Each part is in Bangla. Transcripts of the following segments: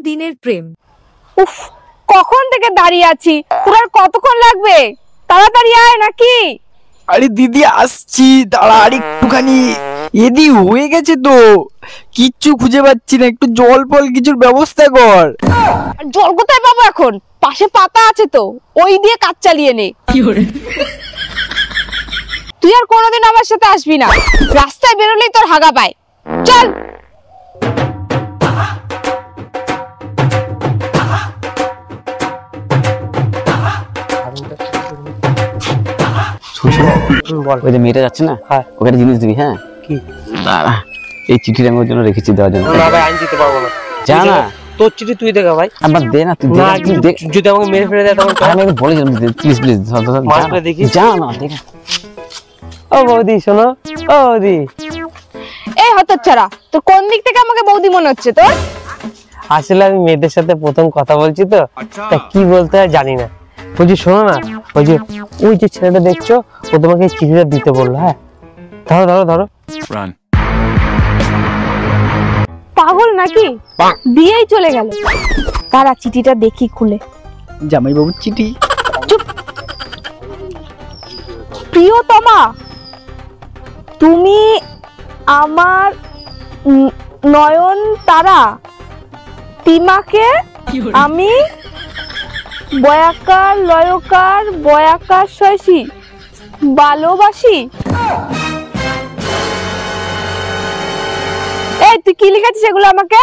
দিনের প্রেম। উফ, কখন থেকে দাঁড়িয়ে আছি, তোর আর কতক্ষণ লাগবে? তাড়াতাড়ি আয় নাকি। আরে দিদি আসছি, দাঁড়া আর একটুখানি। এদি হয়ে গেছে তো, কিচ্ছু খুঁজে পাচ্ছি না, একটু জল ফল কিছুর ব্যবস্থা কর। জল কোথায় পাবো এখন? পাশে পাতা আছে তো, ওই দিয়ে কাজ চালিয়ে নে। তুই আর কোনোদিন আমার সাথে আসবি না, রাস্তায় বেরোলেই তোর হাগা পায়। চল। ওই যে মেয়েটা যাচ্ছে না, ওকে একটা জিনিস দিবি। হ্যাঁ, কি? দাঁড়া, এই চিঠিটা আমি ওর জন্য রেখেছি দেওয়ার জন্য। না ভাই, আমি দিতে পারবো না। যা না, তোর চিঠি তুই দেখা ভাই। আমার দে না, তুই দে। যদি আমাকে মেরে ফেলে দেয় তখন আমি বলেছিলাম প্লিজ প্লিজ দেখি। যা না, দেখা। ও বৌদি শোনো, ও বৌদি। এই হতচ্ছাড়া, তোর কোন দিক থেকে আমাকে বৌদি মনে হচ্ছে তোর? আসলে আমি মেয়েদের সাথে প্রথম কথা বলছি তো, তা কি বলতে হয় জানি না। বলছি শোনো না, ওই যে ছেলেটা দেখছো, ও তোমাকে চিঠিটা দিতে বললো। হ্যাঁ, ধরো ধরো ধরো। পাগল নাকি? দিয়েই চলে গেল। তারা চিঠিটা দেখি খুলে। জামাই বাবুর চিঠি। চুপ। প্রিয়তমা, তুমি আমার নয়ন তারা, তিমাকে আমি বয়াকার লয়কার বয়াকার শশী ভালোবাসি। এই তুই কি লিখেছিস এগুলো? আমাকে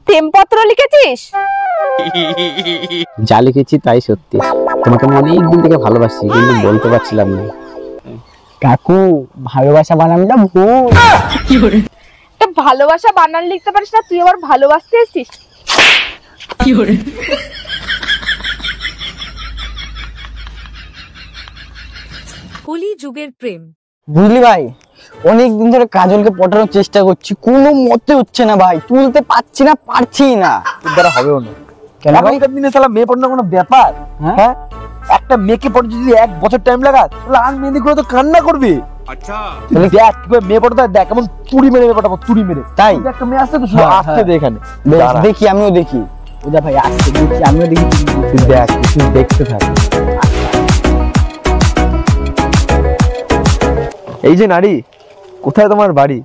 প্রেমপত্র লিখেছিস? যা লিখেছি তাই সত্যি। তোমাকে আমি অনেকদিন থেকে ভালোবাসি, কিন্তু বলতে পারছিলাম না। কাকু, ভালোবাসা বানানটা ভুল। এটা ভালোবাসা বানান লিখতে পারিস না, তুই আবার ভালোবাসতে এসেছিস? কলি যুগের প্রেম। বুঝলি ভাই, অনেকদিন ধরে কাজলকে পটানোর চেষ্টা করছি, কোনো মতে হচ্ছে না ভাই, তুলতে পারছি না, পারছি না। তোর দ্বারা হবেও না। কেন ভাই? এখনকার দিনে শালা মেয়ে পটানো কোনো ব্যাপার? হ্যাঁ, একটা মেয়েকে পটাতে যদি 1 বছর টাইম লাগাত, তাহলে আর মেয়েগুলো তো কান্না করবে। আচ্ছা, তাহলে দেখ কিভাবে মেয়ে পটাতে, দেখ কেমন তুড়ি মেরে মেয়ে পটাবো, তুড়ি মেরে। তাই একটা মেয়ে আসছে তো, শুধু আসতে দে এখানে। দেখি, আমিও দেখি। ওদা ভাই আসছে, দেখি, আমিও দেখি। তুই দেখ, তুই দেখতে থাক। এই যে নারী, কোথায় তোমার বাড়ি?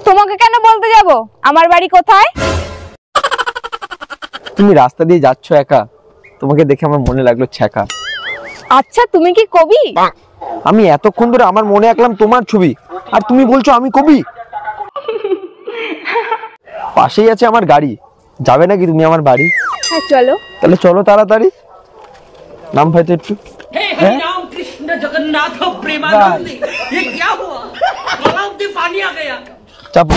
তোমাকে কেন বলতে যাব আমার বাড়ি কোথায়? তুমি রাস্তা দিয়ে যাচ্ছ একা, তোমাকে দেখে আমার মনে লাগলো ছ্যাঁকা। আচ্ছা, তুমি কি কবি? আমি এতক্ষণ ধরে আমার মনে আঁকলাম তোমার ছবি, আর তুমি বলছো আমি কবি? পাশেই আছে আমার গাড়ি, যাবে নাকি তুমি আমার বাড়ি? হ্যাঁ চলো। তাহলে চলো তাড়াতাড়ি। নাম ভাই তো একটু। राम कृष्ण जगन्नाथ प्रेमानंद, ये क्या हुआ? तालाब में पानी आ गया। চাপো।